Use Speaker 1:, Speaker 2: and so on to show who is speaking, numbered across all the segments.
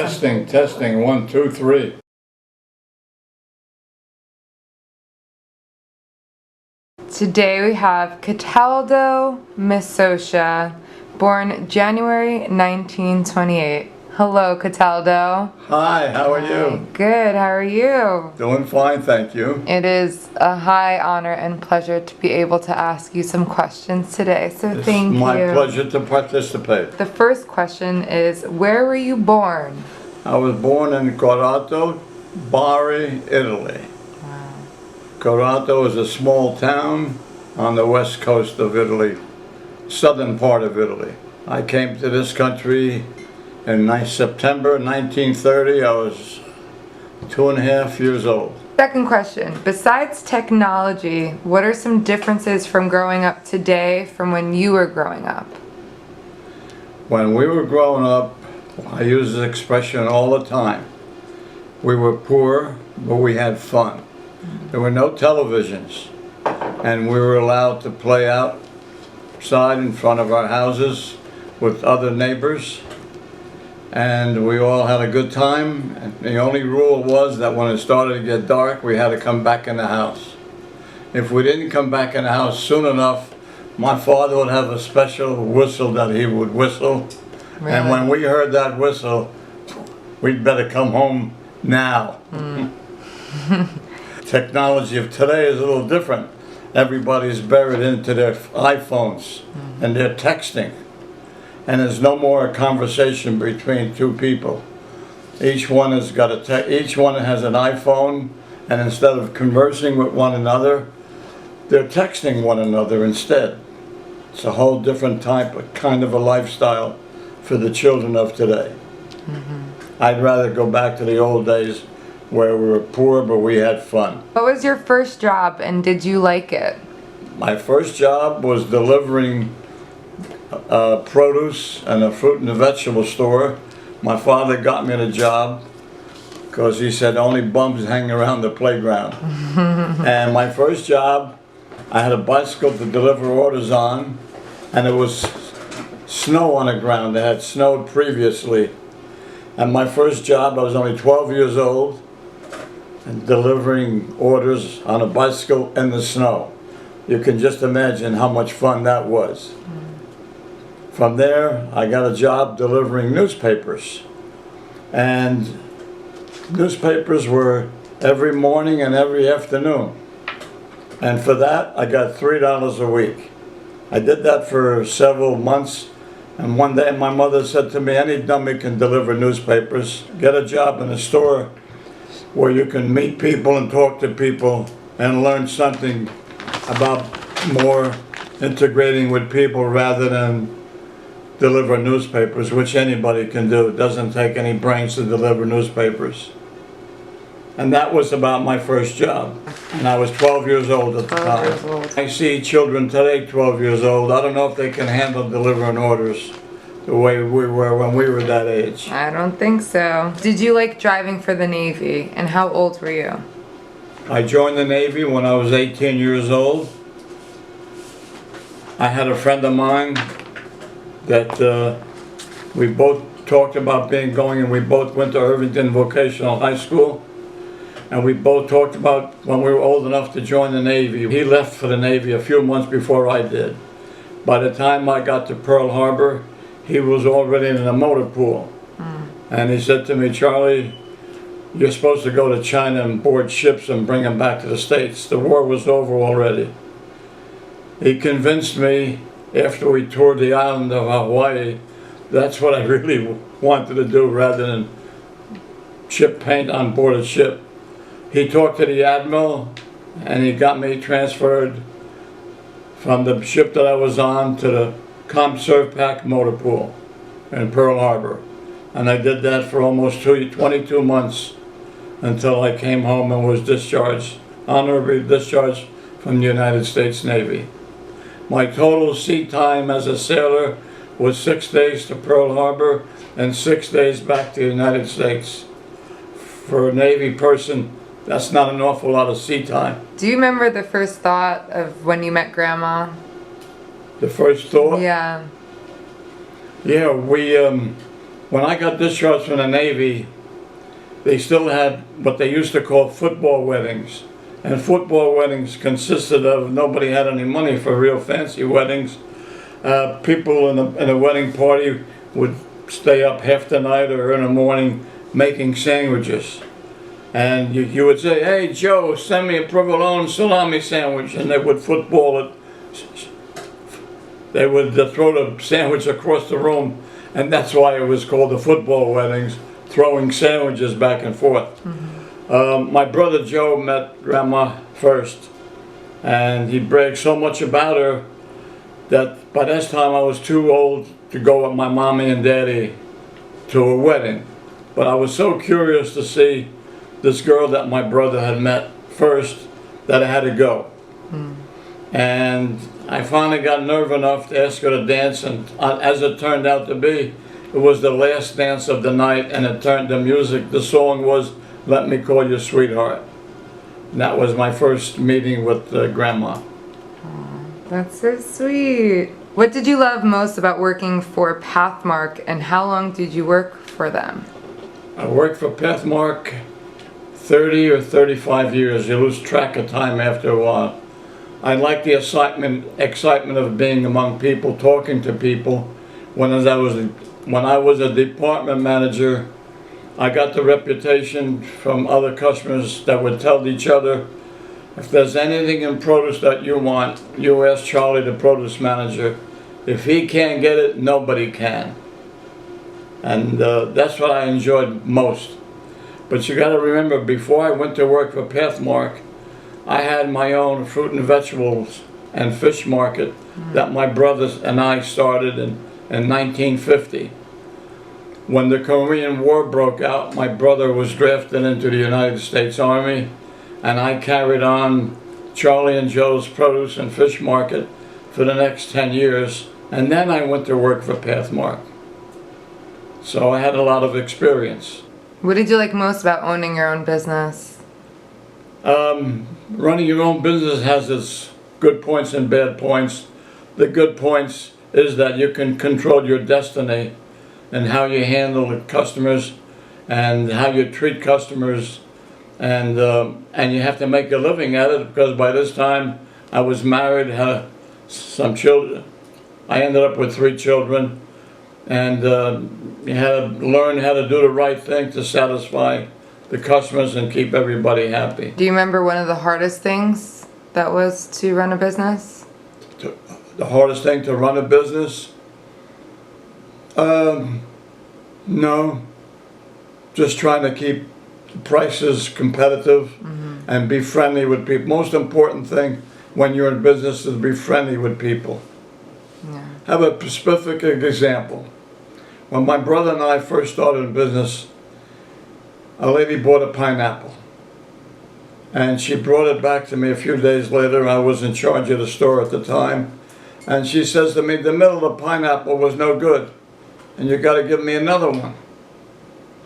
Speaker 1: Testing, testing, 1, 2, 3.
Speaker 2: Today we have Cataldo Misosha, born January 1928. Hello, Cataldo.
Speaker 1: Hi, how are you?
Speaker 2: Good, how are you?
Speaker 1: Doing fine, thank you.
Speaker 2: It is a high honor and pleasure to be able to ask you some questions today, so thank you.
Speaker 1: It's my pleasure to participate.
Speaker 2: The first question is, where were you born?
Speaker 1: I was born in Corato, Bari, Italy.
Speaker 2: Wow.
Speaker 1: Corato is a small town on the west coast of Italy, southern part of Italy. I came to this country in September 1930. I was 2.5 years old.
Speaker 2: Second question, besides technology, what are some differences from growing up today from when you were growing up?
Speaker 1: When we were growing up, I use this expression all the time. We were poor, but we had fun. There were no televisions, and we were allowed to play outside in front of our houses with other neighbors, and we all had a good time. And the only rule was that when it started to get dark, we had to come back in the house. If we didn't come back in the house soon enough, my father would have a special whistle that he would whistle. Really? And when we heard that whistle, we'd better come home now. Technology of today is a little different. Everybody's buried into their iPhones and they're texting. And there's no more conversation between two people. Each one has got each one has an iPhone, and instead of conversing with one another, they're texting one another instead. It's a whole different kind of a lifestyle for the children of today. I'd rather go back to the old days where we were poor but we had fun.
Speaker 2: What was your first job and did you like it?
Speaker 1: My first job was delivering produce in a fruit and a vegetable store. My father got me the job because he said only bums hang around the playground. And my first job, I had a bicycle to deliver orders on, and it was snow on the ground. It had snowed previously. And my first job, I was only 12 years old, and delivering orders on a bicycle in the snow. You can just imagine how much fun that was. From there, I got a job delivering newspapers. And newspapers were every morning and every afternoon. And for that, I got $3 a week. I did that for several months. And one day my mother said to me, any dummy can deliver newspapers. Get a job in a store where you can meet people and talk to people and learn something about more integrating with people rather than deliver newspapers, which anybody can do. It doesn't take any brains to deliver newspapers. And that was about my first job. And I was 12 years old at the time. I see children today 12 years old. I don't know if they can handle delivering orders the way we were when we were that age.
Speaker 2: I don't think so. Did you like driving for the Navy, and how old were you?
Speaker 1: I joined the Navy when I was 18 years old. I had a friend of mine that we both talked about going, and we both went to Irvington Vocational High School, and we both talked about when we were old enough to join the Navy. He left for the Navy a few months before I did. By the time I got to Pearl Harbor, he was already in a motor pool. And he said to me, Charlie, you're supposed to go to China and board ships and bring them back to the States. The war was over already. He convinced me, after we toured the island of Hawaii, that's what I really wanted to do rather than chip paint on board a ship. He talked to the admiral and he got me transferred from the ship that I was on to the ComServPac motor pool in Pearl Harbor. And I did that for almost 22 months until I came home and was discharged, honorably discharged from the United States Navy. My total sea time as a sailor was 6 days to Pearl Harbor and 6 days back to the United States. For a Navy person, that's not an awful lot of sea time.
Speaker 2: Do you remember the first thought of when you met Grandma?
Speaker 1: The first thought?
Speaker 2: Yeah.
Speaker 1: Yeah, we when I got discharged from the Navy, they still had what they used to call football weddings. And football weddings consisted of, nobody had any money for real fancy weddings. People in a wedding party would stay up half the night or in the morning making sandwiches. And you would say, hey Joe, send me a provolone salami sandwich, and they would football it. They would throw the sandwich across the room, and that's why it was called the football weddings, throwing sandwiches back and forth. Mm-hmm. My brother Joe met Grandma first, and he bragged so much about her that by this time I was too old to go with my mommy and daddy to a wedding. But I was so curious to see this girl that my brother had met first that I had to go. Mm. And I finally got nerve enough to ask her to dance, and as it turned out to be, it was the last dance of the night, and the song was Let Me Call You Sweetheart. And that was my first meeting with Grandma.
Speaker 2: Oh, that's so sweet. What did you love most about working for Pathmark, and how long did you work for them?
Speaker 1: I worked for Pathmark 30 or 35 years. You lose track of time after a while. I like the excitement of being among people, talking to people. When I was a department manager, I got the reputation from other customers that would tell each other, if there's anything in produce that you want, you ask Charlie, the produce manager. If he can't get it, nobody can. And that's what I enjoyed most. But you got to remember, before I went to work for Pathmark, I had my own fruit and vegetables and fish market that my brothers and I started in 1950. When the Korean War broke out, my brother was drafted into the United States Army, and I carried on Charlie and Joe's produce and fish market for the next 10 years, and then I went to work for Pathmark. So I had a lot of experience.
Speaker 2: What did you like most about owning your own business?
Speaker 1: Running your own business has its good points and bad points. The good points is that you can control your destiny and how you handle the customers and how you treat customers, and you have to make a living at it, because by this time I was married, had some children. I ended up with 3 children, and you had to learn how to do the right thing to satisfy the customers and keep everybody happy.
Speaker 2: Do you remember one of the hardest things that was to run a business?
Speaker 1: The hardest thing to run a business? No. Just trying to keep the prices competitive and be friendly with people. Most important thing when you're in business is to be friendly with people. Yeah. Have a specific example. When my brother and I first started in business, a lady bought a pineapple, and she brought it back to me a few days later. I was in charge of the store at the time, and she says to me, the middle of the pineapple was no good, and you got to give me another one.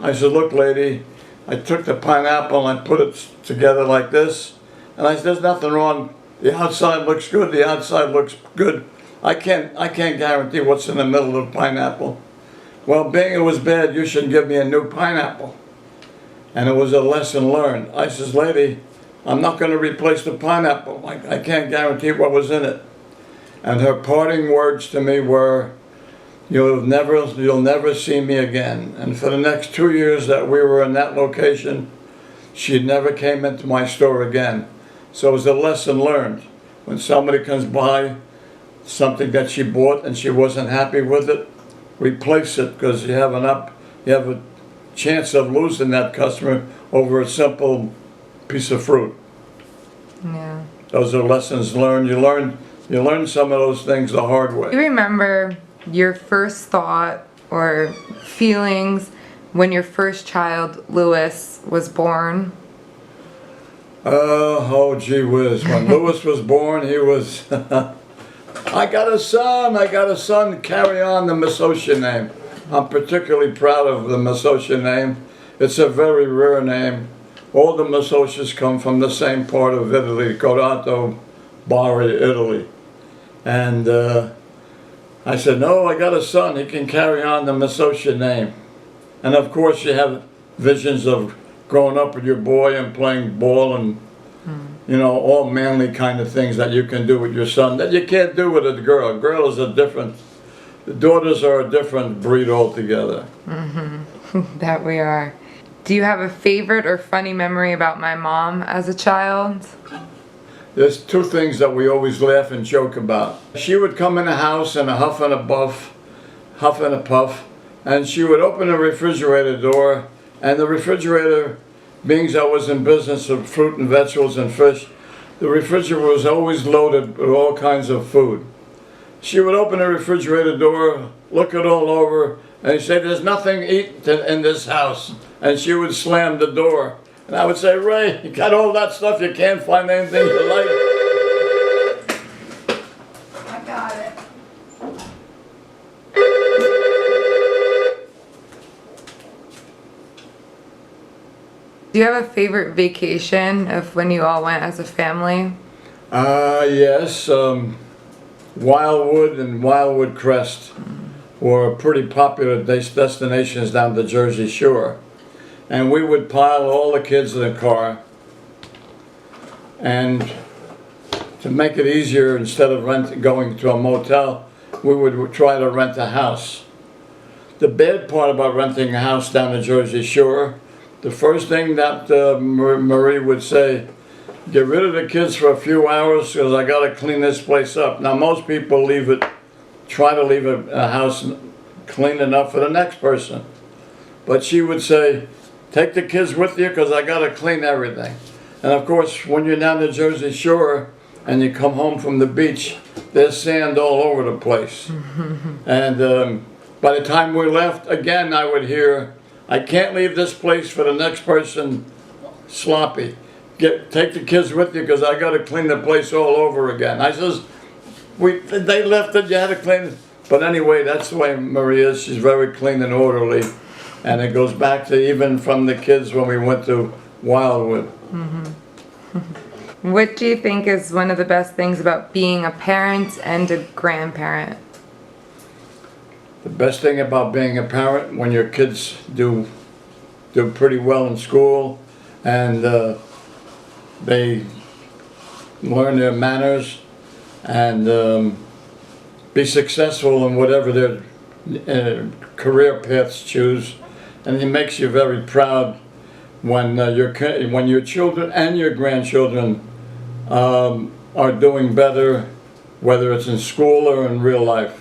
Speaker 1: I said, look lady, I took the pineapple and I put it together like this, and I said, there's nothing wrong. The outside looks good, the outside looks good. I can't guarantee what's in the middle of the pineapple. Well, being it was bad, you should give me a new pineapple. And it was a lesson learned. I says, lady, I'm not going to replace the pineapple. I can't guarantee what was in it. And her parting words to me were, you'll never see me again. And for the next 2 years that we were in that location, she never came into my store again. So it was a lesson learned. When somebody comes by something that she bought and she wasn't happy with it, replace it, because you have a chance of losing that customer over a simple piece of fruit.
Speaker 2: Yeah.
Speaker 1: Those are lessons learned. You learn some of those things the hard way.
Speaker 2: Do you remember your first thought or feelings when your first child, Lewis, was born?
Speaker 1: Oh, gee whiz. When Lewis was born, he was, I got a son, carry on the Massocia name. I'm particularly proud of the Massocia name. It's a very rare name. All the Massocias come from the same part of Italy, Corato, Bari, Italy. And I said, no, I got a son, he can carry on the Massocia name. And of course you have visions of growing up with your boy and playing ball and, you know, all manly kind of things that you can do with your son that you can't do with a girl. A girl is a different, the daughters are a different breed altogether.
Speaker 2: That we are. Do you have a favorite or funny memory about my mom as a child?
Speaker 1: There's two things that we always laugh and joke about. She would come in the house in a huff and a puff, and she would open the refrigerator door, and the refrigerator, being I was in business of fruit and vegetables and fish, the refrigerator was always loaded with all kinds of food. She would open the refrigerator door, look it all over, and say, "There's nothing eaten in this house." And she would slam the door. And I would say, "Ray, you got all that stuff, you can't find anything you like."
Speaker 3: I got it.
Speaker 2: Do you have a favorite vacation of when you all went as a family?
Speaker 1: Yes. Wildwood and Wildwood Crest were pretty popular destinations down the Jersey Shore. And we would pile all the kids in the car, and to make it easier, instead of going to a motel, we would try to rent a house. The bad part about renting a house down the Jersey Shore, the first thing that Marie would say, "Get rid of the kids for a few hours because I got to clean this place up." Now most people try to leave a house clean enough for the next person. But she would say, "Take the kids with you because I got to clean everything." And of course, when you're down the Jersey Shore and you come home from the beach, there's sand all over the place. And by the time we left, again, I would hear, "I can't leave this place for the next person sloppy. Take the kids with you because I got to clean the place all over again." I says, "They left it, you had to clean it." But anyway, that's the way Marie is. She's very clean and orderly. And it goes back to even from the kids when we went to Wildwood.
Speaker 2: What do you think is one of the best things about being a parent and a grandparent?
Speaker 1: The best thing about being a parent, when your kids do pretty well in school and they learn their manners and be successful in whatever their career paths choose. And it makes you very proud when your children and your grandchildren are doing better, whether it's in school or in real life.